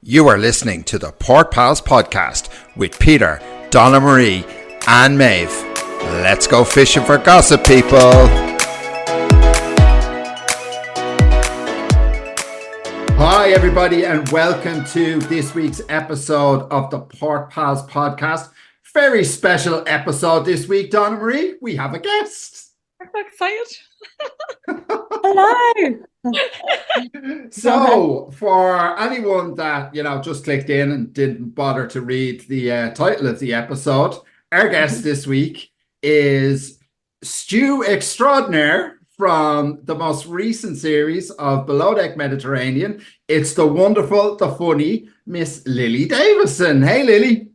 You are listening to the Port Pals podcast with Peter, Donna Marie, and Maeve. Let's go fishing for gossip, people. Hi, everybody, and welcome to this week's episode of the Port Pals podcast. Very special episode this week, Donna Marie. We have a guest. I'm so excited. Hello. So, for anyone that, just clicked in and didn't bother to read the title of the episode, our guest this week is extraordinaire from the most recent series of Below Deck Mediterranean. It's the wonderful, the funny Miss Lily Davison. Hey, Lily.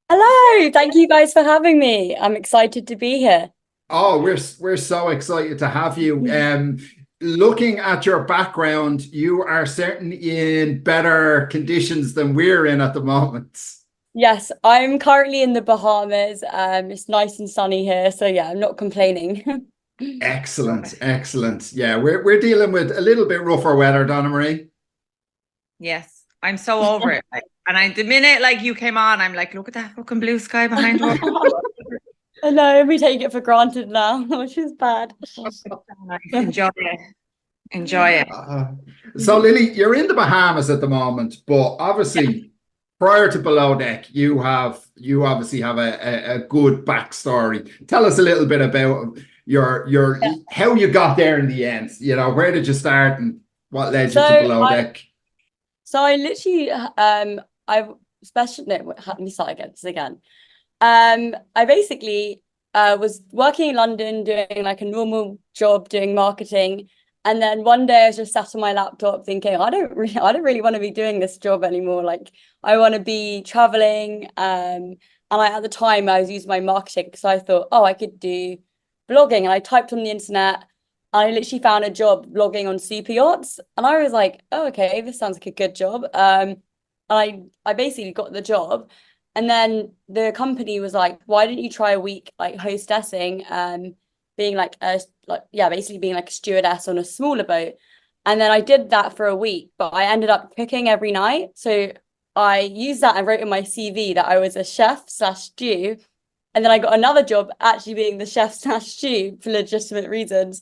Hello. Thank you guys for having me. I'm excited to be here. Oh, we're so excited to have you. Looking at your background, you are certainly in better conditions than we're in at the moment. Yes, I'm currently in the Bahamas. It's nice and sunny here, so yeah, I'm not complaining. Excellent. Yeah, we're dealing with a little bit rougher weather, Donna Marie. Yes, I'm so over it. And the minute you came on, I'm like, look at that fucking blue sky behind you. I know, we take it for granted now, which is bad. Enjoy it. So, Lily, you're in the Bahamas at the moment, but obviously, prior to Below Deck, you obviously have a good backstory. Tell us a little bit about your how you got there in the end. Where did you start and what led you to Below Deck? So I literally, let me start again. I basically was working in London doing like a normal job doing marketing, and then one day I was just sat on my laptop thinking I don't really want to be doing this job anymore. Like I want to be traveling, and at the time I was using my marketing because I thought, I could do blogging, and I typed on the internet. I literally found a job blogging on super yachts, and I was like, oh, okay, this sounds like a good job. I basically got the job. And then the company was like, why didn't you try a week like hostessing, being basically being like a stewardess on a smaller boat. And then I did that for a week, but I ended up cooking every night. So I used that and wrote in my CV that I was a chef/stew. And then I got another job actually being the chef/stew for legitimate reasons.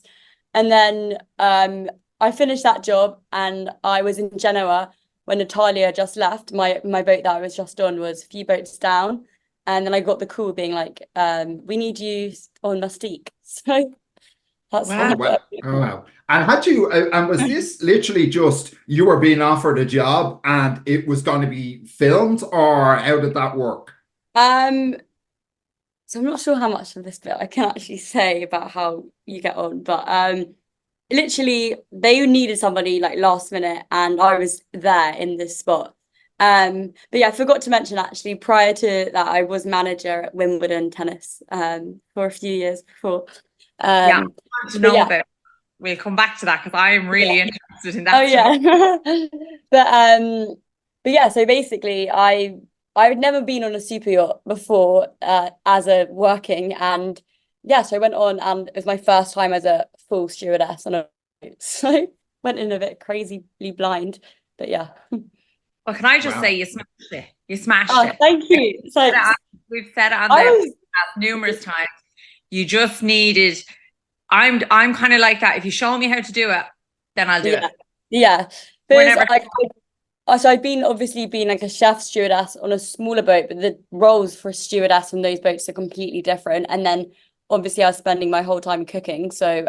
And then I finished that job and I was in Genoa when Natalia just left. My boat that I was just on was a few boats down, and then I got the call being like, we need you on Mustique. So that's wow. And had you and was this literally just you were being offered a job and it was going to be filmed, or how did that work? So I'm not sure how much of this bit I can actually say about how you get on, but literally they needed somebody like last minute and I was there in this spot. But yeah, I forgot to mention actually prior to that I was manager at Wimbledon tennis for a few years before. We'll come back to that because I am really interested in that. Oh yeah. but yeah, so basically I had never been on a super yacht before as a working, and yeah, so I went on and it was my first time as a full stewardess on a boat. So went in a bit crazily blind, but yeah. Well, can I just say you smashed it? You smashed it. Thank you. So we've said it on there numerous times. You just needed. I'm kind of like that. If you show me how to do it, then I'll do it. Yeah. So I've been like a chef stewardess on a smaller boat, but the roles for a stewardess on those boats are completely different. And then obviously I was spending my whole time cooking. So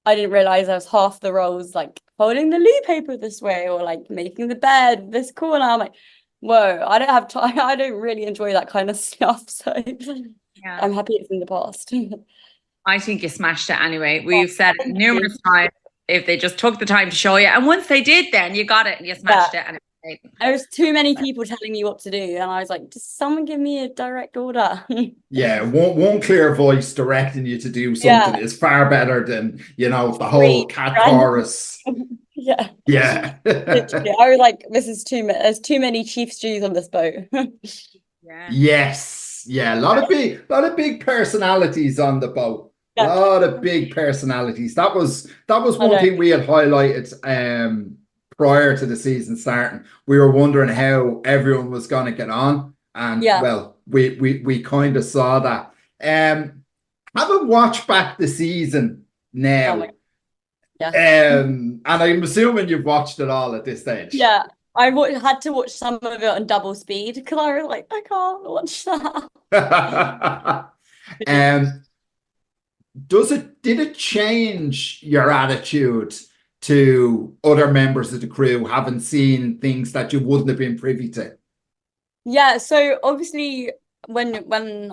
I didn't realize I was half the roles like folding the loo paper this way or like making the bed this corner. I'm like, whoa, I don't have time. I don't really enjoy that kind of stuff. So I'm happy it's in the past. I think you smashed it anyway. We've said it numerous times. If they just took the time to show you, and once they did, then you got it and you smashed it. And there was too many people telling me what to do, and I was like, just someone give me a direct order. Yeah, one clear voice directing you to do something is far better than the whole cat chorus. Yeah. Literally, I was like, there's too many chief stews on this boat. Yes, a lot of big personalities on the boat. A lot of big personalities. That was one thing we had highlighted prior to the season starting, we were wondering how everyone was going to get on. And Yeah. well, we kind of saw that. Having watched back the season now, Oh my, yeah. and I'm assuming you've watched it all at this stage. Yeah. Had to watch some of it on double speed because I was like, I can't watch that. Did it change your attitude to other members of the crew having seen things that you wouldn't have been privy to? Yeah, so obviously when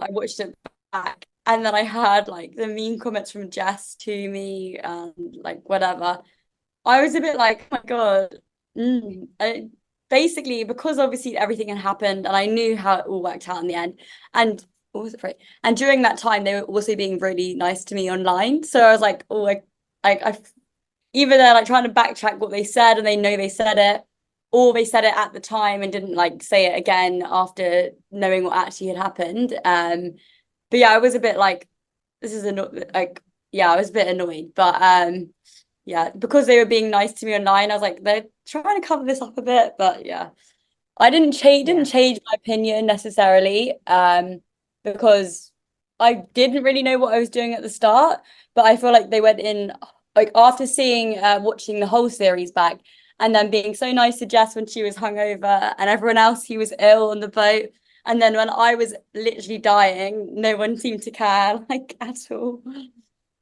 I watched it back and then I heard like the mean comments from Jess to me and like whatever, I was a bit like, oh my God. Basically, because obviously everything had happened and I knew how it all worked out in the end. And what was it for? And during that time, they were also being really nice to me online. So I was like, oh, I either they're like trying to backtrack what they said and they know they said it, or they said it at the time and didn't like say it again after knowing what actually had happened. But yeah, I was a bit like, this is like, yeah, I was a bit annoyed, but yeah, because they were being nice to me online, I was like, they're trying to cover this up a bit, but yeah, I didn't change my opinion necessarily, because I didn't really know what I was doing at the start, but I feel like they went in like after watching the whole series back and then being so nice to Jess when she was hungover and everyone else who was ill on the boat. And then when I was literally dying, no one seemed to care like at all.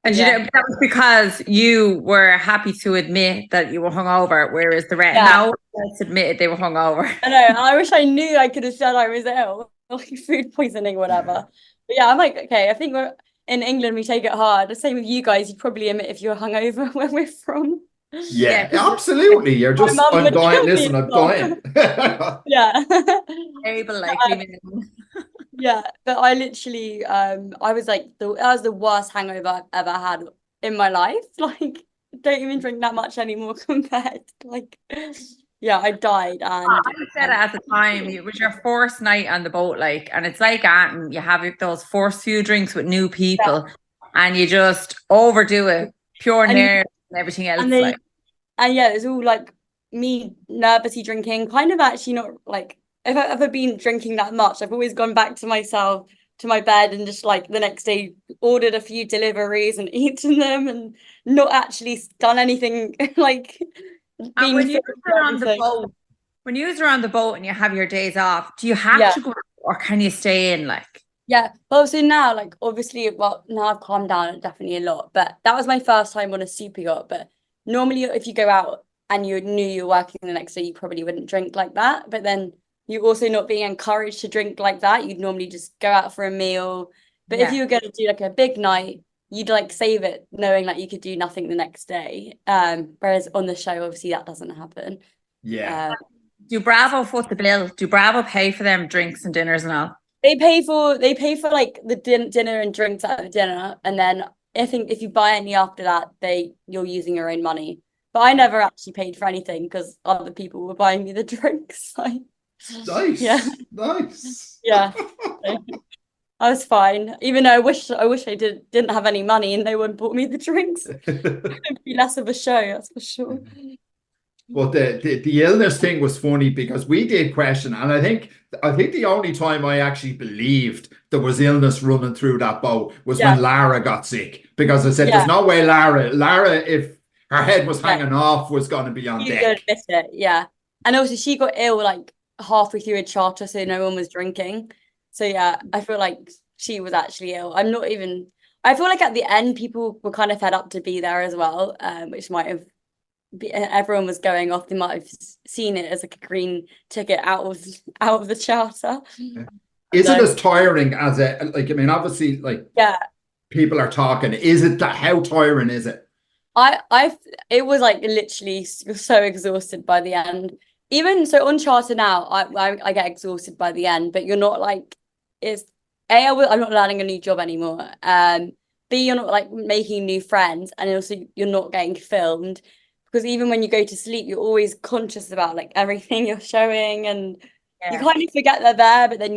And Yeah. you know, that was because you were happy to admit that you were hungover, whereas the rest Yeah. now admitted they were hungover. I know. I wish I knew I could have said I was ill, like food poisoning, whatever. But yeah, I'm like, okay, I think we're in England, we take it hard. The same with you guys, you'd probably admit if you're hungover where we're from. Yeah, Yeah, absolutely. You're My just, mum I'm would dying. kill me Listen, as I'm well. dying. Yeah. able likely men. Yeah, but I literally I was like that was the worst hangover I've ever had in my life. Like don't even drink that much anymore compared like yeah, I died and I said it at the time. It was your first night on the boat, like, and it's like Anton, you have those first few drinks with new people, and you just overdo it, pure and nerves and everything else. and Like, yeah, it was all like me nervously drinking, kind of actually not like if I've ever been drinking that much, I've always gone back to myself to my bed and just like the next day ordered a few deliveries and eaten them and not actually done anything like and being when you fit were or on the anything. boat, and you have your days off, do you have Yeah. to go out or can you stay in? Like, Yeah, well, so now, like, obviously, well, now I've calmed down definitely a lot, but that was my first time on a super yacht. But normally, if you go out and you knew you were working the next day, you probably wouldn't drink like that. But then you're also not being encouraged to drink like that. You'd normally just go out for a meal. But if yeah. you were going to do like a big night, you'd like save it knowing like you could do nothing the next day. Whereas on the show, obviously, that doesn't happen. Yeah. Do Bravo foot the bill? Do Bravo pay for them drinks and dinners and all? They pay for like the dinner and drinks at the dinner, and then I think if you buy any after that, you're using your own money. But I never actually paid for anything because other people were buying me the drinks. Like, Nice. yeah, Nice. yeah. So I was fine, even though I wish I didn't have any money and no one bought me the drinks. It'd be less of a show, that's for sure. But the illness thing was funny because we did question, and I think the only time I actually believed there was illness running through that boat was Yeah, when Lara got sick. Because I said, yeah, "There's no way Lara, if her head was yeah. hanging off, was going to be on You don't deck." miss it, yeah. And also she got ill like halfway through a charter, so no one was drinking. So yeah, I feel like she was actually ill. I feel like at the end people were kind of fed up to be there as well, which might have everyone was going off. They might have seen it as like a green ticket out of the charter. Is it So as tiring as it? Like, I mean, obviously, like yeah, people are talking. Is it that? How tiring is it? it was like literally so exhausted by the end. Even so on charter now, I get exhausted by the end, but you're not like it's I'm not learning a new job anymore. B, you're not like making new friends, and also you're not getting filmed because even when you go to sleep, you're always conscious about like everything you're showing, and you kind of forget they're there, but then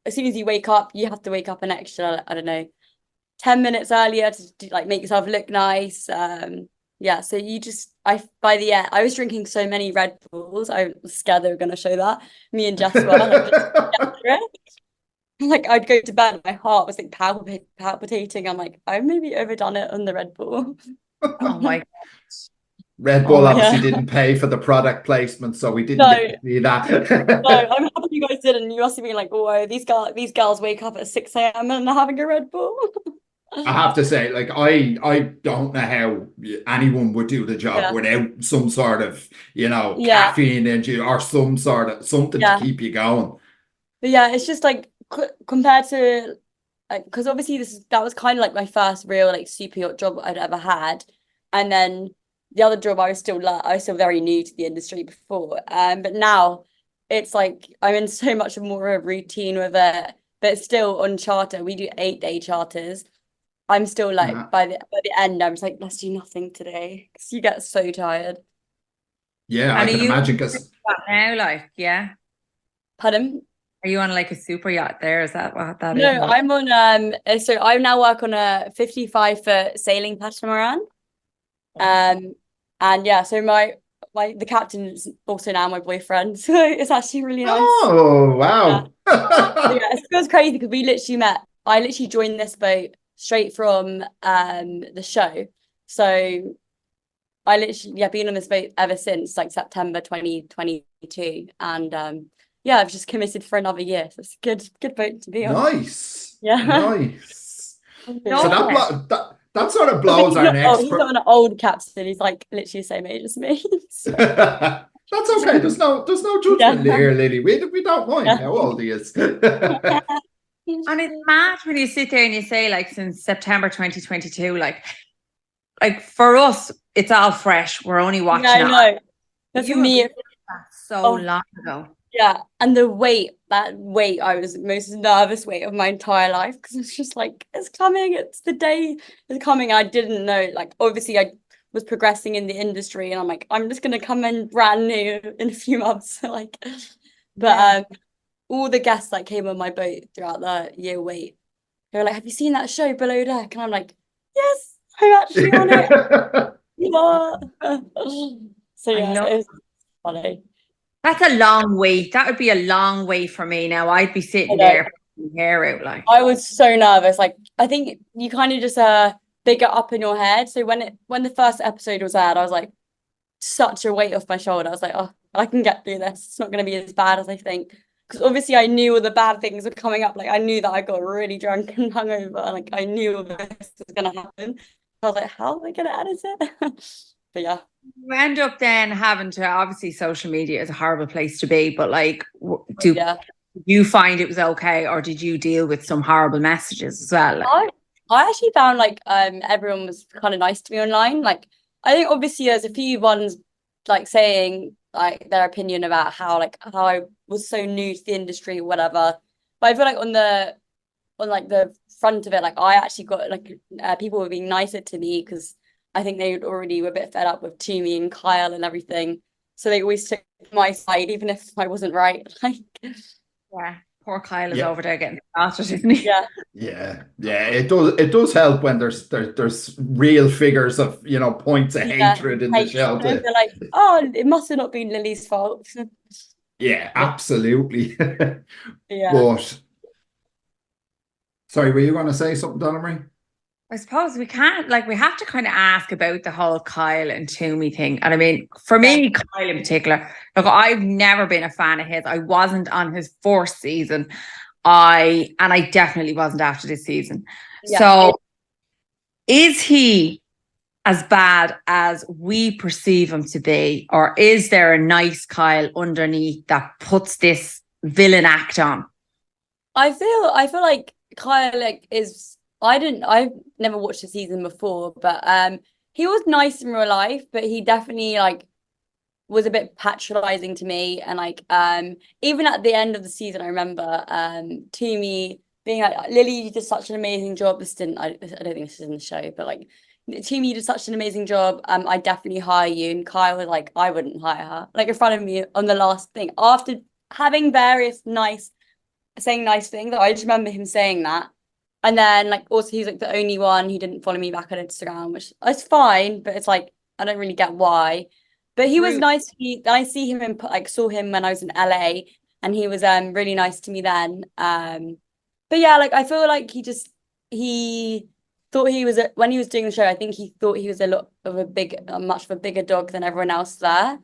as soon as you wake up, you have to wake up an extra, I don't know, 10 minutes earlier to like make yourself look nice. Yeah, so you just by the end, I was drinking so many Red Bulls. I was scared they were going to show that. Me and Jess were like, just like I'd go to bed, my heart was like palpitating. I'm like, I've maybe overdone it on the Red Bull. Oh my God. Red Oh Bull my obviously Yeah. didn't pay for the product placement, so we didn't No, get to see no, that. I'm happy you guys didn't. You must have been like, oh, these girls wake up at 6 a.m. and they're having a Red Bull. I have to say, like, I don't know how anyone would do the job Yeah, without some sort of, yeah, caffeine in you or some sort of something to yeah. keep you going. But yeah, it's just like compared to like, because obviously that was kind of like my first real like super yacht job I'd ever had, and then the other job I was still very new to the industry before, but now it's like I'm in so much more of a routine with it, but still on charter we do 8-day charters. I'm still like Uh, by the end I'm just like, let's do nothing today because you get so tired. yeah, I And are can you imagine on because that now? Like, yeah. Pardon? Are you on like a super yacht there? Is that what that is? No, I'm on so I now work on a 55-foot sailing catamaran. And yeah, so the captain is also now my boyfriend. So it's actually really nice. oh Yeah. wow. So yeah, it feels crazy because I literally joined this boat straight from the show. So I literally been on this boat ever since like September 2022. And yeah, I've just committed for another year. So it's a good boat to be on. Nice. Yeah. Nice. So Love it. that sort of But blows our next he's not an old captain. He's like literally the same age as me. So, That's okay. There's no judgment yeah. there, Lily. We don't mind Yeah. how old he is. And it's mad when you sit there and you say, like, since September 2022, like for us, it's all fresh. We're only Yeah, watching I it. know. But for You have me, lived that so oh long ago. yeah. And that weight, I was the most nervous weight of my entire life because it's just like, it's coming, it's the day is coming. I didn't know, like obviously I was progressing in the industry and I'm like, I'm just gonna come in brand new in a few months. Like, but Yeah. all the guests that came on my boat throughout the year wait, they were like, have you seen that show Below Deck? And I'm like, yes, I'm actually on it. Yeah. So I yeah, love it was funny. that's a long wait. That would be a long wait for me now. I'd be I sitting know. there pulling my hair out like. I was so nervous. Like I think you kind of just big it up in your head. So when the first episode was aired, I was like such a weight off my shoulder. I was like, oh, I can get through this. It's not gonna be as bad as I think. Because obviously I knew all the bad things were coming up. Like I knew that I got really drunk and hungover. Like I knew all this was gonna happen. I was like, how am I gonna edit it? But yeah. You end up then having to, obviously social media is a horrible place to be, but like do Yeah. you find it was okay, or did you deal with some horrible messages as well? I actually found like everyone was kind of nice to me online. Like I think obviously there's a few ones like saying like their opinion about how I was so new to the industry or whatever. But I feel like on like the front of it, like I actually got like people were being nicer to me because I think they already were a bit fed up with Toomey and Kyle and everything. So they always took my side, even if I wasn't right. Like Yeah, poor Kyle is Yeah, over there getting started, isn't he? yeah. yeah. It does help when there's real figures of points of Yeah. hatred in the Like, show. and they're like, oh, it must have not been Lily's fault. Yeah, Yeah. absolutely. Yeah. But sorry, were you going to say something, Donna Marie? I suppose we can't, like, we have to kind of ask about the whole Kyle and Toomey thing. And I mean, for me, Kyle in particular, look, I've never been a fan of his. I wasn't on his fourth season. And I definitely wasn't after this season. Yeah. So is he as bad as we perceive him to be? Or is there a nice Kyle underneath that puts this villain act on? I feel like Kyle like is I've never watched the season before, but he was nice in real life, but he definitely like was a bit patronizing to me and like even at the end of the season I remember Toomey being like, Lily, you did such an amazing job. I don't think this is in the show, but like Toomey, you did such an amazing job. I definitely hire you. And Kyle was like, I wouldn't hire her. Like in front of me on the last thing after having saying nice things. I just remember him saying that. And then like also he's like the only one who didn't follow me back on Instagram, which is fine, but it's like I don't really get why. But he was Rude. nice to me. I see him in like saw him when I was in LA, and he was really nice to me then. But yeah, like I feel like he thought he was when he was doing the show. I think he thought he was much of a bigger dog than everyone else there,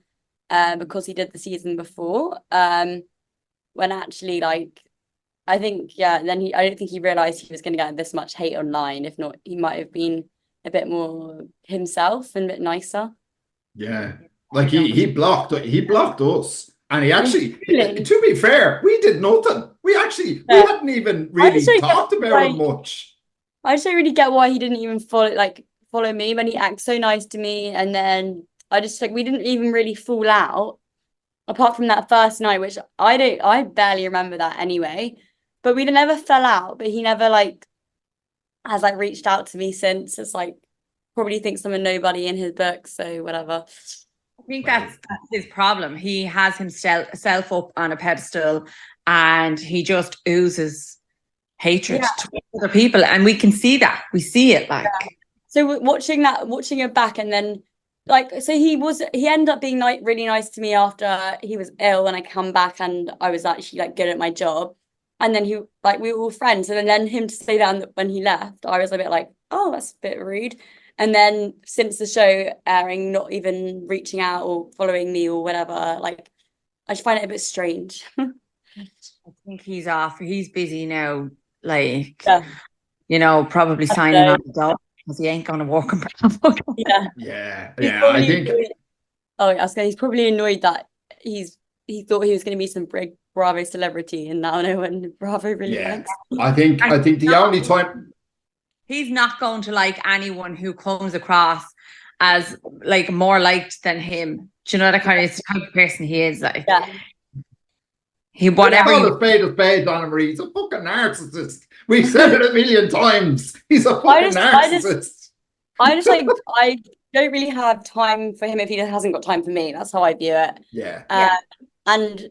because he did the season before. When actually, like, I think, yeah, then I don't think he realized he was going to get this much hate online. If not, he might have been a bit more himself and a bit nicer. Yeah. Like he blocked us. And he actually, Really? to be fair, we did nothing. We Yeah. hadn't even I just really don't get talked about why him much. I just don't really get why he didn't even follow me when he acts so nice to me, and then I just like we didn't even really fall out apart from that first night, which I barely remember that anyway. But we never fell out, but he never like has like reached out to me since. It's like probably thinks I'm a nobody in his book, so whatever. I think Well, that's his problem. He has himself up on a pedestal, and he just oozes hatred Yeah. towards other people, and we can see that. We see it, like. So watching it back, and then like so he ended up being like really nice to me after he was ill, and I come back and I was actually like good at my job. And then he like we were all friends. And then him to say that when he left, I was a bit like, oh, that's a bit rude. And then since the show airing, not even reaching out or following me or whatever, like I just find it a bit strange. I think he's off. He's busy now, like, Yeah. probably signing So, on the dog because he ain't going to work in Bravo. yeah. yeah, He's yeah. I probably think annoyed. Oh, I was he's probably annoyed that he thought he was going to be some big Bravo celebrity, and now no one Bravo really yeah. likes. I think the only time He's not going to like anyone who comes across as like more liked than him. Do you know that kind of, it's the type of person he is? Like, Yeah, he let's whatever call he a spade, Donna Marie. He's a fucking narcissist. We've said it a million times. He's a fucking narcissist. I just like I don't really have time for him if he hasn't got time for me. That's how I view it. Yeah. Yeah. And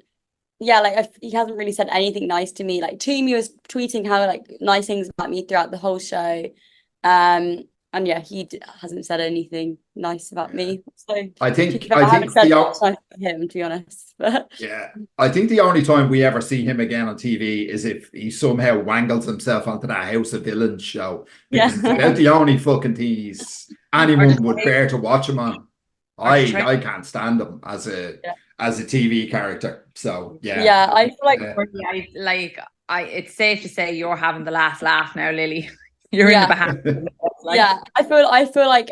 yeah, like he hasn't really said anything nice to me. Like Toomey was tweeting how like nice things about me throughout the whole show. And yeah, hasn't said anything nice about Yeah. me. So I to be think fair, I I haven't think said the much nice to him, to be honest. But yeah, I think the only time we ever see him again on TV is if he somehow wangles himself onto that House of Villains show, yeah. because it's about the only fucking thing or anyone just would bear to watch him on. or to try I can't stand him as a TV character. So yeah, Yeah, I feel like it's safe to say you're having the last laugh now, Lily. You're in the yeah, Bahamas. Like, yeah. I feel like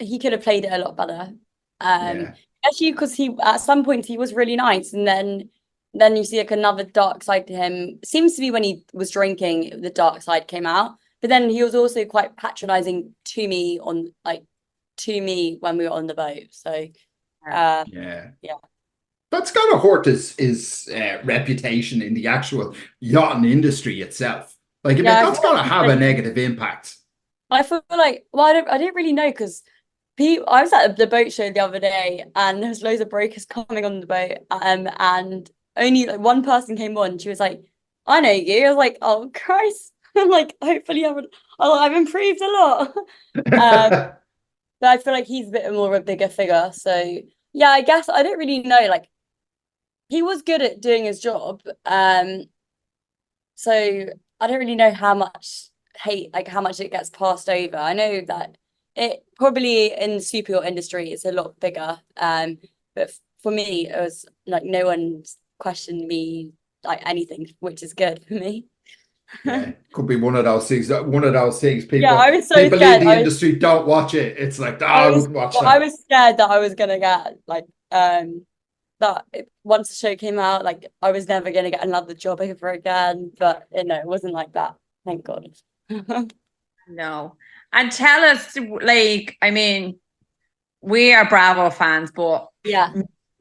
he could have played it a lot better. yeah, Especially because he at some points he was really nice, and then you see like another dark side to him. Seems to be when he was drinking, the dark side came out. But then he was also quite patronizing to me when we were on the boat. So yeah. yeah. That's gotta hurt his reputation in the actual yachting industry itself. Like, I mean, Yeah, I that's feel gotta have a negative impact. I feel like I don't really know because I was at the boat show the other day, and there was loads of brokers coming on the boat, and only like one person came on. She was like, "I know you." I was like, "Oh Christ!" I'm like, "Hopefully, I've improved a lot." But I feel like he's a bit more of a bigger figure. So yeah, I guess I don't really know. Like he was good at doing his job. So I don't really know how much hate, like how much it gets passed over. I know that it probably in the super yacht industry it's a lot bigger. But for me, it was like no one's questioned me like anything, which is good for me. Yeah, could be one of those things. One of those things. Yeah, People, I was so people in scared. the industry don't watch it. It's like, I wouldn't watch I that. was scared that I was gonna get like once the show came out, like I was never gonna get another job ever again. But it wasn't like that. Thank God. no. And tell us, like, I mean, we are Bravo fans, but Yeah,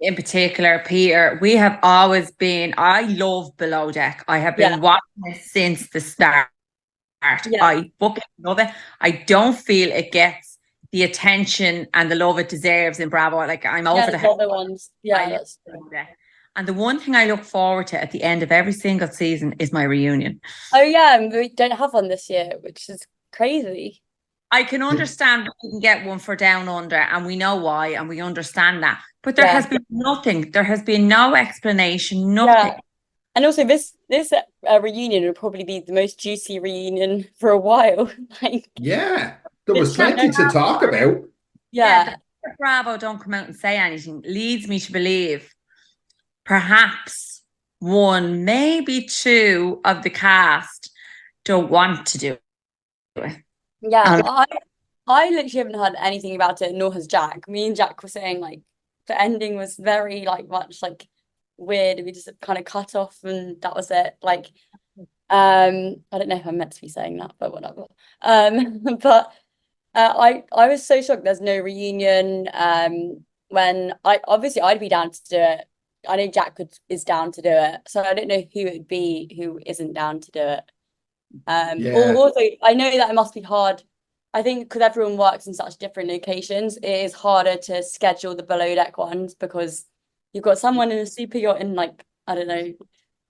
in particular, Peter, we have always been, I love Below Deck. I have yeah, been watching it since the start. yeah. I fucking love it. I don't feel it gets the attention and the love it deserves in Bravo. Like, I'm over the There's head. other ones. Yeah, I love that's true. Below Deck. And the one thing I look forward to at the end of every single season is my reunion. Oh yeah, and we don't have one this year, which is crazy. I can understand we can get one for Down Under, and we know why, and we understand that. But there Yeah. has been nothing. There has been no explanation, nothing. Yeah. And also this reunion would probably be the most juicy reunion for a while. Like, Yeah, there was literally, plenty to talk about. Yeah, yeah, the fact that Bravo don't come out and say anything leads me to believe perhaps one, maybe two of the cast don't want to do it. yeah. Um, I literally haven't heard anything about it, nor has Jack. Me and Jack were saying like the ending was very like much like weird. We just kind of cut off and that was it. Like, I don't know if I'm meant to be saying that, but whatever. But I was so shocked there's no reunion. When I'd be down to do it. I know Jack is down to do it, so I don't know who it would be who isn't down to do it. Yeah, Also, I know that it must be hard. I think because everyone works in such different locations, it is harder to schedule the below deck ones because you've got someone in a super yacht in like, I don't know,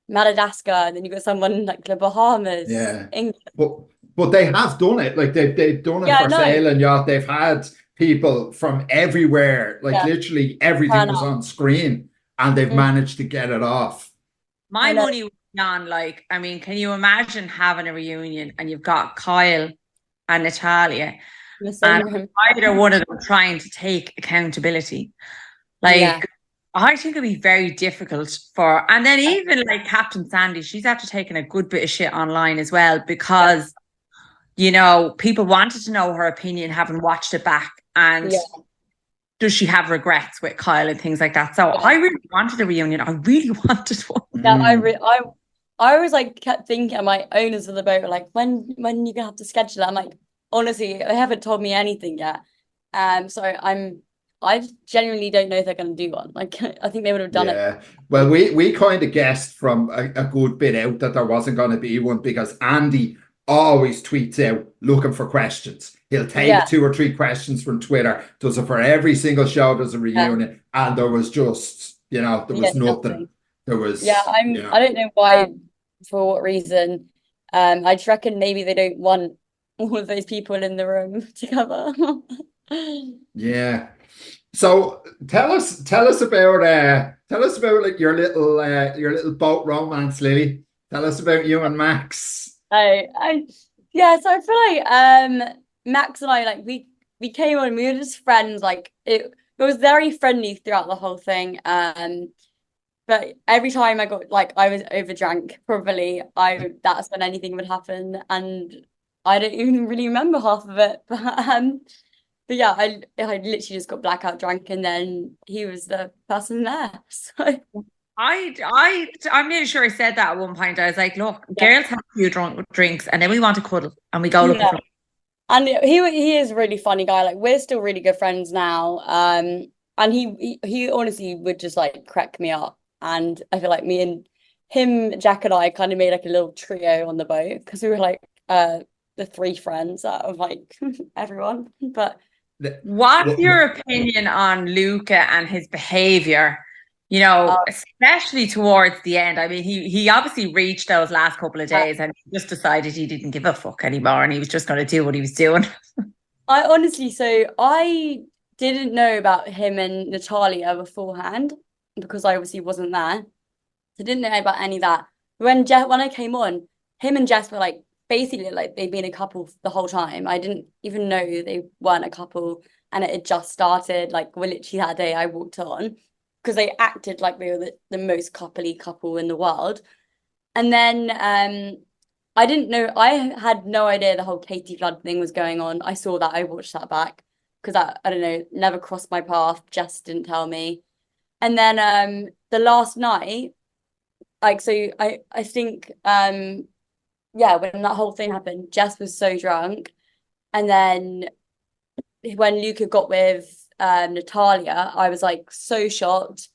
Madagascar, and then you've got someone in like the Bahamas, yeah. England. But they have done it. Like they've done it Yeah, I for know. Sail and Yacht. They've had people from everywhere. Like Yeah, literally everything turn was up. on screen, and they've Mm, managed to get it off. my I know. money would be on, like, I mean, can you imagine having a reunion and you've got Kyle and Natalia, In the same and room. either one of them trying to take accountability? Yeah, Like, I think it'd be very difficult for, and then even like Captain Sandy, she's after taking a good bit of shit online as well yeah, because, people wanted to know her opinion, having watched it back. And yeah, does she have regrets with Kyle and things like that? So yeah. I really wanted a reunion. I really wanted one. Yeah, Mm. I always like kept thinking my owners of the boat were like, when you gonna have to schedule it? I'm like, honestly, they haven't told me anything yet. So I genuinely don't know if they're gonna do one. Like I think they would have done it. Yeah. Well, we kind of guessed from a good bit out that there wasn't going to be one because Andy always tweets out looking for questions. He'll take Yeah, 2 or 3 questions from Twitter, does it for every single show, there's a yeah, reunion, and there was just, there yeah, was nothing. nothing. There Yeah, was, I don't know why, for what reason. I just reckon maybe they don't want all of those people in the room together. yeah. So tell us about like your little boat romance, Lily. Tell us about you and Max. I yeah, so I feel like Max and I like we came on, we were just friends, like it was very friendly throughout the whole thing. But every time I got like I was overdrank, probably that's when anything would happen and I don't even really remember half of it. But yeah, I literally just got blackout drunk and then he was the person there. So I'm really sure I said that at one point. I was like, look, yeah. girls have a few drinks and then we want to cuddle and we go looking Yeah. for. And he is a really funny guy. Like we're still really good friends now. And he honestly would just like crack me up. And I feel like me and him, Jack and I kind of made like a little trio on the boat because we were like the 3 friends out of like everyone. But What's What, your opinion on Luca and his behavior? uh, Especially towards the end. I mean, he obviously reached those last couple of days and he just decided he didn't give a fuck anymore and he was just going to do what he was doing. I honestly, so I didn't know about him and Natalia beforehand because I obviously wasn't there. So I didn't know about any of that. When I came on, him and Jess were like basically like they'd been a couple the whole time. I didn't even know they weren't a couple, and it had just started. Like we literally that day I walked on because they acted like they were the most coupley couple in the world. And then I didn't know, I had no idea the whole Katie Flood thing was going on. I saw that, I watched that back because I don't know, never crossed my path. Jess didn't tell me. And then the last night, like so I think yeah, when that whole thing happened, Jess was so drunk. And then when Luca got with Natalia, I was like so shocked.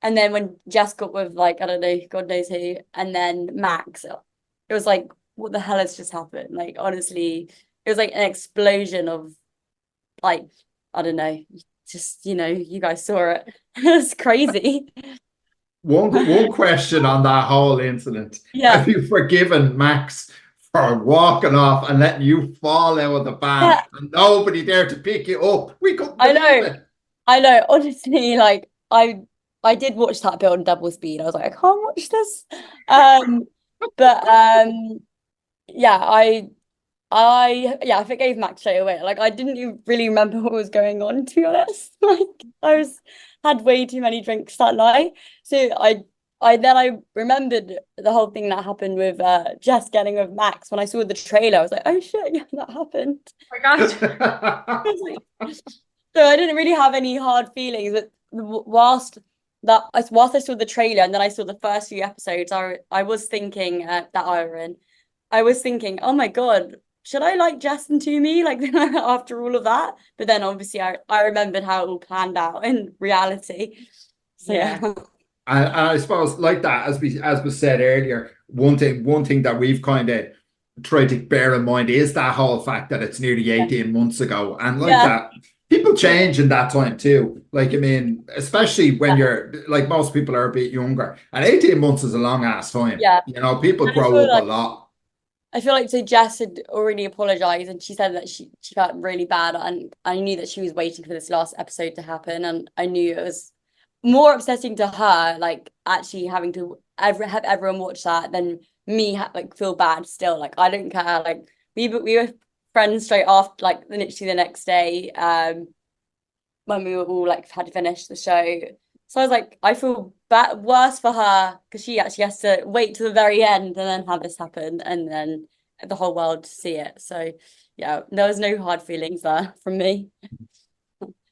And then when Jess got with like, I don't know, God knows who, and then Max, it was like, what the hell has just happened? Like, honestly, it was like an explosion of like, I don't know, just, you guys saw it. It's crazy. one question on that whole incident. Yeah. Have you forgiven Max for walking off and letting you fall out of the van Yeah, and nobody there to pick you up. We couldn't I believe know. it. I know. Honestly, like I did watch that bit on double speed. I was like, I can't watch this. Um, but yeah, I forgave Max straight away. Like I didn't even really remember what was going on, to be honest. Like had way too many drinks that night. So I remembered the whole thing that happened with Jess getting with Max. When I saw the trailer, I was like, oh shit, yeah, that happened. Oh my God. So I didn't really have any hard feelings, but whilst I saw the trailer and then I saw the first few episodes, I was thinking that I was thinking, oh my God, should I like Jess and Toomey like after all of that? But then obviously I remembered how it all planned out in reality. So Yeah. yeah. And I suppose, like that, as we said earlier, one thing that we've kind of tried to bear in mind is that whole fact that it's nearly 18 months ago, and like Yeah. that, people change in that time too. Like, I mean, especially when you're like most people are a bit younger, and 18 months is a long ass time. Yeah. You know, people And I grow feel up a like lot. so Jess had already apologized and she said that she felt really bad, and I knew that she was waiting for this last episode to happen, and I knew it was more upsetting to her like actually having to have everyone watch that than me like feel bad still. Like I don't care. Like we were friends straight after, like literally the next day when we were all like had finished the show. So I was like, I feel worse for her because she actually has to wait to the very end and then have this happen and then the whole world see it. So yeah, there was no hard feelings there from me.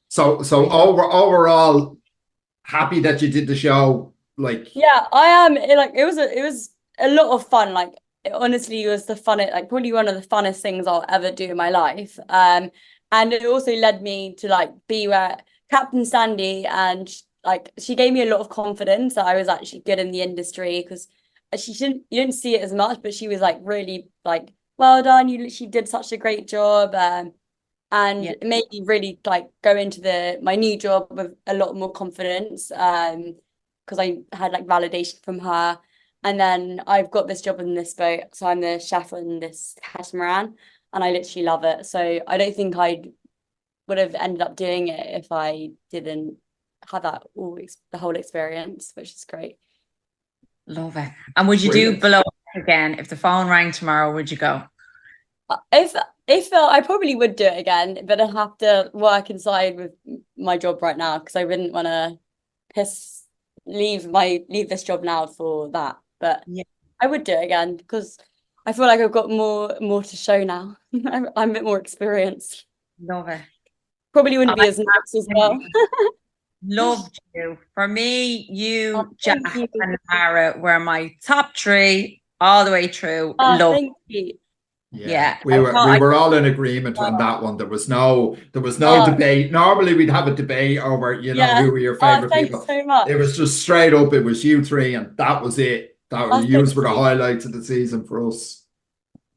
So overall, happy that you did the show. Like, Yeah, I am. It was a lot of fun. Like it honestly was the fun. Like probably one of the funnest things I'll ever do in my life. And it also led me to like be where Captain Sandy, and like she gave me a lot of confidence that I was actually good in the industry because you didn't see it as much, but she was like really like well done. She did such a great job. And Yeah. it made me really like go into my new job with a lot more confidence. Because I had like validation from her. And then I've got this job in this boat. So I'm the chef on this catamaran and I literally love it. So I don't think I would have ended up doing it if I didn't have the whole experience, which is great. Love it. And would you do brilliant. below again? If the phone rang tomorrow, would you go? If I probably would do it again, but I'd have to work inside with my job right now because I wouldn't want to leave this job now for that. But Yeah. I would do it again because I feel like I've got more to show now. I'm a bit more experienced. Love it. Probably wouldn't I be as nice as well. loved you. For me, Oh, you, Jack, thank you. and Lara were my top three all the way through. Oh, Love. thank you. Yeah, Yeah. we were all in agreement on that one. There was no Oh, debate. Normally we'd have a debate over, yeah. who were your Oh, favorite thanks people. so It much. was just straight up, it was you three, and that was it. That was Oh, yous thank were the you. highlights of the season for us.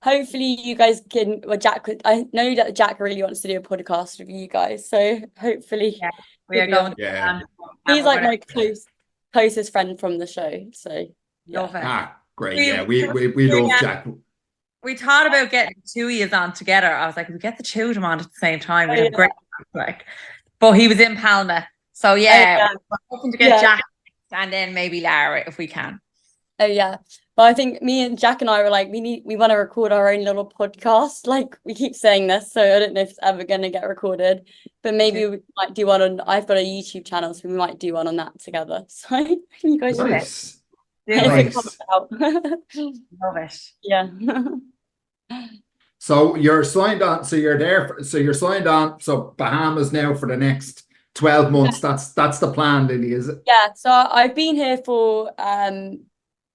Hopefully you guys can, well, I know that Jack really wants to do a podcast with you guys, so hopefully Yeah. We he'll are be going on. to, Yeah. and He's we're like going to my closest friend from the show, so yeah. love it. Ah, great. We, Yeah, we love Jack. we thought about getting two years on together. I was like, if we get the two of them on at the same time, Oh we'd have yeah. great like. But he was in Palma. So Oh yeah, yeah. we're hoping to get Yeah. Jack and then maybe Lara if we can. Oh yeah. But I think me and Jack and I were like, we want to record our own little podcast. Like we keep saying this, so I don't know if it's ever gonna get recorded. But maybe we might do one on I've got a YouTube channel, so we might do one on that together. So you guys should Nice. Do if it. it comes Nice. out. Love it. Yeah. So you're signed on, so you're there, so you're signed on, so Bahamas now for the next 12 months. That's the plan, Lily, is it? Yeah, so I've been here for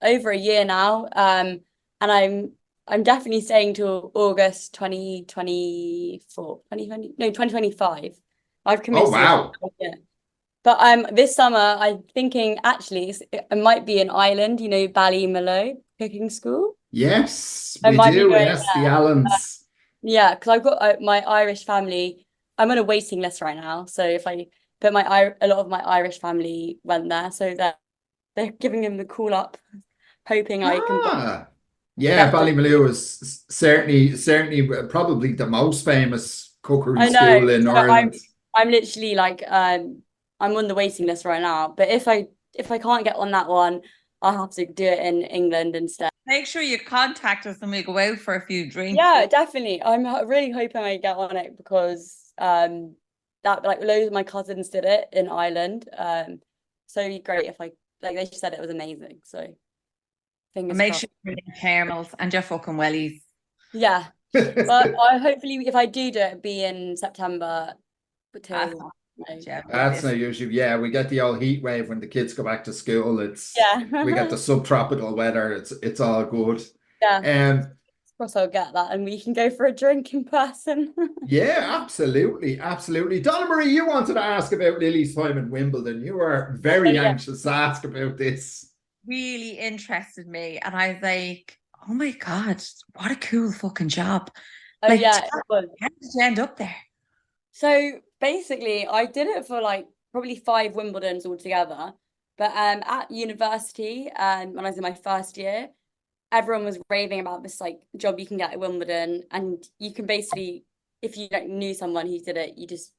over a year now. And I'm definitely staying till August 2024, 2020, no, 2025. I've Oh, committed to wow. this. Yeah. But this summer I'm thinking actually it might be an island, Ballymaloe cooking school. Yes, I we might be do. going Yes, the there. Allens. Yeah, because I've got my Irish family. I'm on a waiting list right now. So but a lot of my Irish family went there, so they're giving him the call up, hoping I can. Ah. Yeah, Ballymaloe is certainly probably the most famous cookery I know. school in So Ireland. I'm literally like I'm on the waiting list right now. But if I can't get on that one, I'll have to do it in England instead. Make sure you contact us and we go out for a few drinks. Yeah, definitely. I'm really hoping I get on it because that like loads of my cousins did it in Ireland. So it'd be great if I like they said it was amazing. So fingers And make crossed. sure you bring caramels and your fucking wellies. Yeah. But I hopefully if I do it, be in September That's till not no. yeah, That's not usually, yeah, we get the old heat wave when the kids go back to school. We get Yeah. the subtropical weather. It's all good. Yeah. Um, Of course I'll get that and we can go for a drink in person. yeah, absolutely, absolutely. Donna Marie, you wanted to ask about Lily's time in Wimbledon. You were very Yeah. anxious to ask about this. really interested me. And I was like, oh my God, what a cool fucking job. Oh Like, yeah, it was. how did you end up there? So basically, I did it for like probably 5 Wimbledons altogether. But at university, when I was in my first year, everyone was raving about this like job you can get at Wimbledon, and you can basically, if you like knew someone who did it, you just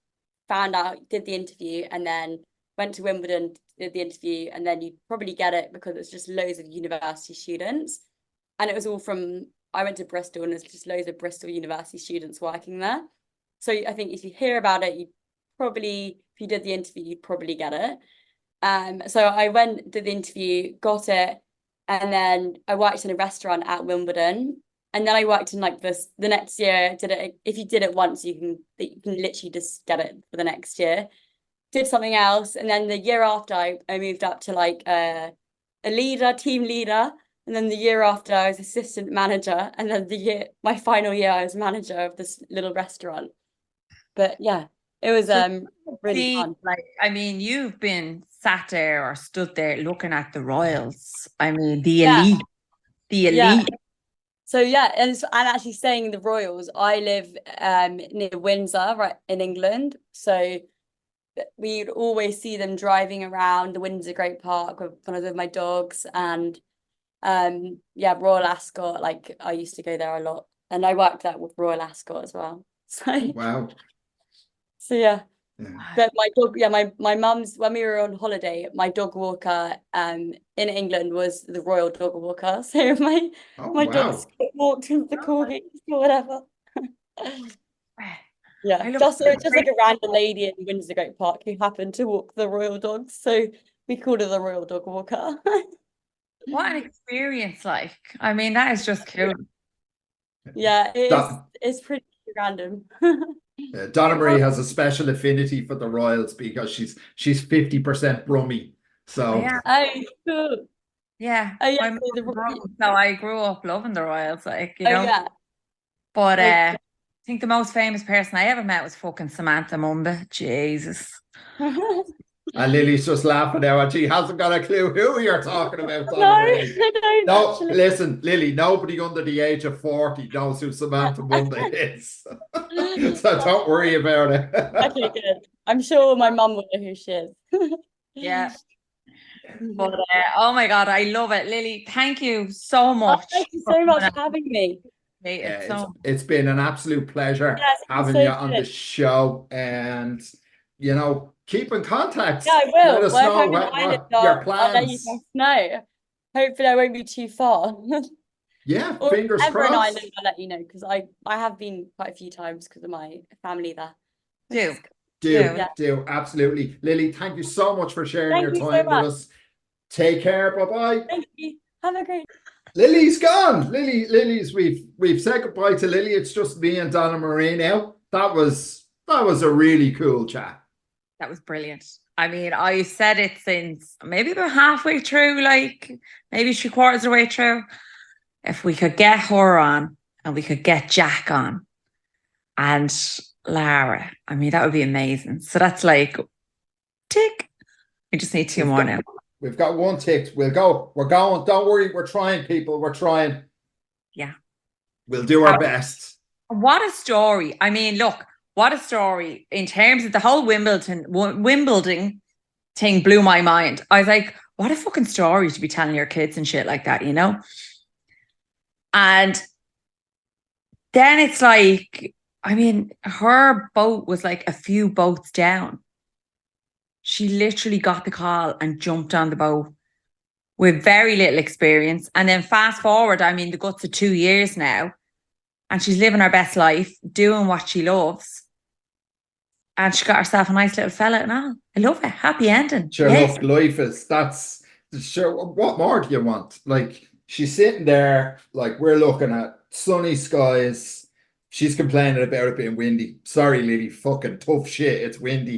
found out, did the interview, and then went to Wimbledon, did the interview, and then you'd probably get it because it's just loads of university students, and it was all from. I went to Bristol, and there's just loads of Bristol University students working there. So I think if you hear about it, you probably, if you did the interview, you'd probably get it. So I went, did the interview, got it, and then I worked in a restaurant at Wimbledon. And then I worked in like this the next year, did it. If you did it once, you can literally just get it for the next year. Did something else. And then the year after I moved up to like a leader, team leader. And then the year after I was assistant manager. And then my final year, I was manager of this little restaurant. But yeah, it was really See, fun. like, I mean, you've been sat there or stood there looking at the royals. I mean, the elite, the elite. So yeah, and actually staying in the Royals, I live near Windsor, right in England. So we'd always see them driving around the Windsor Great Park when I was with my dogs, and Royal Ascot. Like I used to go there a lot, and I worked there with Royal Ascot as well. So Wow. so yeah. Yeah. But my dog, my mum's, when we were on holiday, my dog walker in England was the royal dog walker. So Oh, my wow. dogs walked with the corgis or whatever. Yeah, I love just like a random lady in Windsor Great Park who happened to walk the royal dogs. So we called her the royal dog walker. What an experience, like. I mean, that is just cool. Yeah, Don- it's pretty random. Donna Marie has a special affinity for the Royals because she's 50% Brummie. So Yeah. Oh, cool. Yeah. Oh yeah, My so so I grew up loving the royals, like, you oh know. yeah. But Like, I think the most famous person I ever met was fucking Samantha Mumba. Jesus. and Lily's just laughing now, and she hasn't got a clue who you're talking about, No, Donna Marie. I don't No, actually. listen, Lily, nobody under the age of 40 knows who Samantha Munda is. So don't worry about it. Okay, good. I'm sure my mum will know who she is. Yeah. But oh my God, I love it. Lily, thank you so Oh, much. thank you so much for having me. It's so It's been an absolute pleasure Yes, it's having so you on the good. show, and keep in contact. Yeah, I Let will. us Well, if know I'm in Ireland, what your I'll let you plans. guys know. Hopefully, I won't be too far. Yeah, Or if fingers I'm ever in crossed. Ireland, I'll let you know because I have been quite a few times because of my family there. do. Do absolutely. Lily, thank you so much for sharing Thank your you so time with much. us. Take care. Bye-bye. Thank you. Have a great. Lily's gone. Lily's we've said goodbye to Lily. It's just me and Donna Marie now. That was a really cool chat. That was brilliant. I mean, I said it since maybe about halfway through, like maybe 3/4 of the way through. If we could get her on and we could get Jack on and Lara, I mean, that would be amazing. So that's like tick. We just need 2 more now. We've got one tick. We'll go. We're going. Don't worry. We're trying, people. We're trying. Yeah. We'll do our best. What a story. I mean, look, what a story in terms of the whole Wimbledon thing blew my mind. I was like, what a fucking story to be telling your kids and shit like that, you know? And then it's like, I mean, her boat was like a few boats down. She literally got the call and jumped on the boat with very little experience. And then fast forward, I mean, the guts of 2 years now, and she's living her best life, doing what she loves. And she got herself a nice little fella and all. I love it. Happy ending. Sure, Yes. look, life is sure. What more do you want? Like, she's sitting there, like, we're looking at sunny skies. She's complaining about it being windy. Sorry, Lily, fucking tough shit. It's windy.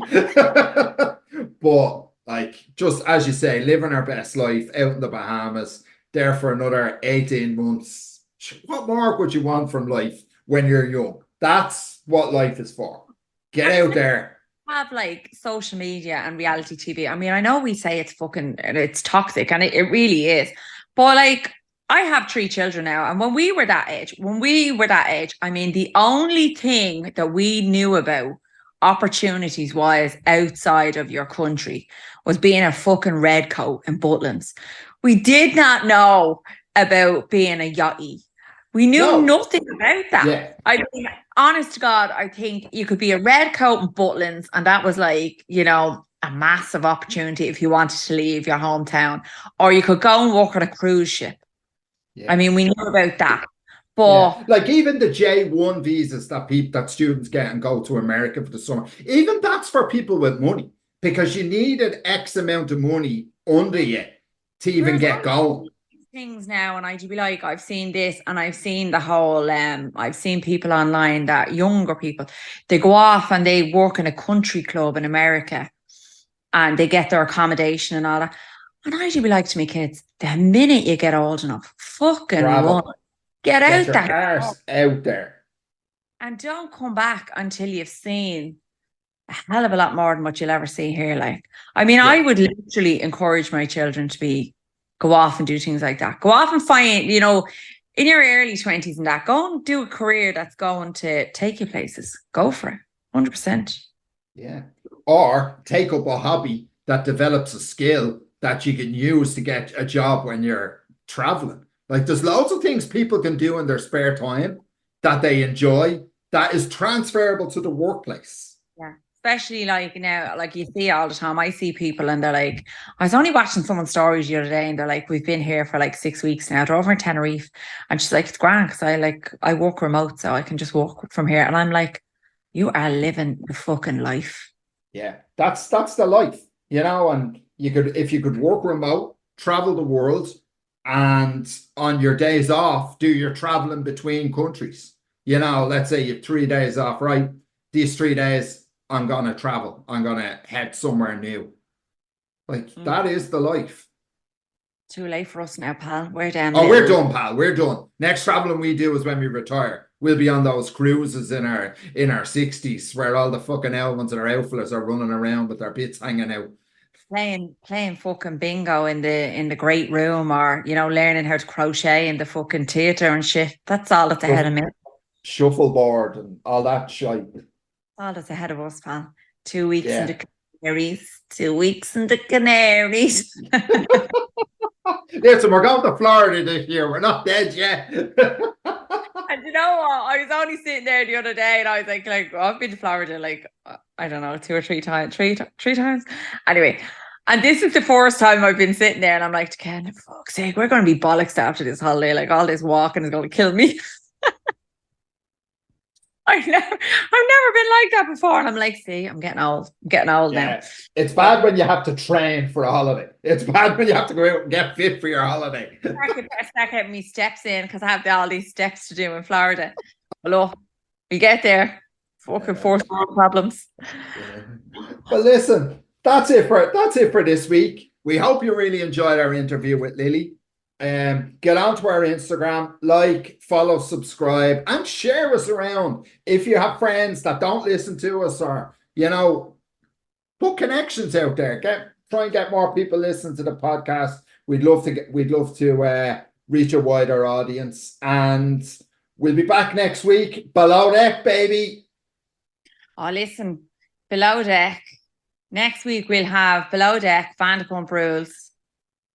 But, like, just as you say, living her best life out in the Bahamas, there for another 18 months. What more would you want from life when you're young? That's what life is for. Get out there. Have like social media and reality TV. I mean, I know we say it's fucking, it's toxic, and it really is. But like, I have 3 children now, and when we were that age, I mean, the only thing that we knew about opportunities wise outside of your country was being a fucking redcoat in Butlins. We did not know about being a yachty. We knew nothing about that. Yeah. I mean, honest to God, I think you could be a redcoat in Butlins, and that was like, you know, a massive opportunity if you wanted to leave your hometown. Or you could go and work on a cruise ship. Yeah. I mean, we knew about that. But like even the J1 visas that students get and go to America for the summer, even that's for people with money, because you needed X amount of money under you to even get going. Things now, and I'd be like, I've seen this, and I've seen the whole I've seen people online, that younger people, they go off and they work in a country club in America and they get their accommodation and all that. And I'd be like to my kids, the minute you get old enough, fucking run. Get out your there. arse out there. And don't come back until you've seen a hell of a lot more than what you'll ever see here. Like, I mean, I would literally encourage my children to go off and do things like that. Go off and find, you know, in your early 20s and that, go and do a career that's going to take you places. Go for it. 100%. Yeah. Or take up a hobby that develops a skill that you can use to get a job when you're traveling. Like, there's loads of things people can do in their spare time that they enjoy that is transferable to the workplace. Yeah. Especially like now, like you see all the time, I see people and they're like, I was only watching someone's stories the other day and they're like, we've been here for like 6 weeks now. They're over in Tenerife. And she's like, it's grand because I work remote, so I can just work from here. And I'm like, you are living the fucking life. Yeah, that's the life, you know. And if you could work remote, travel the world, and on your days off, do your traveling between countries. You know, let's say you have 3 days off, right? These 3 days, I'm gonna travel. I'm gonna head somewhere new. Like, that is the life. Too late for us now, pal. We're down. Oh, we're done, pal. We're done. Next traveling we do is when we retire. We'll be on those cruises in our 60s where all the fucking elements and our outfielders are running around with their bits hanging out. Playing fucking bingo in the great room, or, you know, learning how to crochet in the fucking theatre and shit. That's all that's ahead of me. Shuffleboard and all that shit. All that's ahead of us, pal. 2 weeks in the Canaries. 2 weeks in the Canaries. Listen, we're going to Florida this year. We're not dead yet. And you know what? I was only sitting there the other day and I was like, I've been to Florida like, I don't know, 2 or 3 times, three times. Anyway, and this is the first time I've been sitting there and I'm like, Ken, for fuck's sake, we're going to be bollocks after this holiday. Like, all this walking is going to kill me. I've never been like that before. And I'm like, see, I'm getting old. I'm getting old now. It's bad when you have to train for a holiday. It's bad when you have to go out and get fit for your holiday. I could start getting me steps in because I have all these steps to do in Florida. Hello, we get there. Fucking first world problems. But listen, that's it for this week. We hope you really enjoyed our interview with Lily. Get onto our Instagram, like, follow, subscribe, and share us around. If you have friends that don't listen to us, or, you know, put connections out there. Try and get more people listening to the podcast. We'd love to reach a wider audience. And we'll be back next week. Below Deck, baby. Oh, listen, Below Deck. Next week we'll have Below Deck, Vanderpump Rules.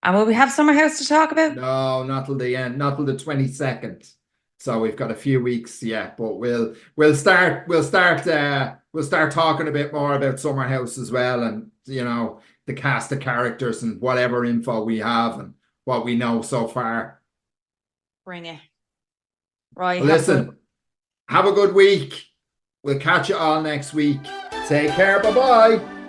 And will we have Summer House to talk about? No, not till the end, not till the 22nd. So we've got a few weeks yet, but we'll start talking a bit more about Summer House as well, and the cast of characters and whatever info we have and what we know so far. Bring it. Right. Well, listen, have a good week. We'll catch you all next week. Take care. Bye-bye.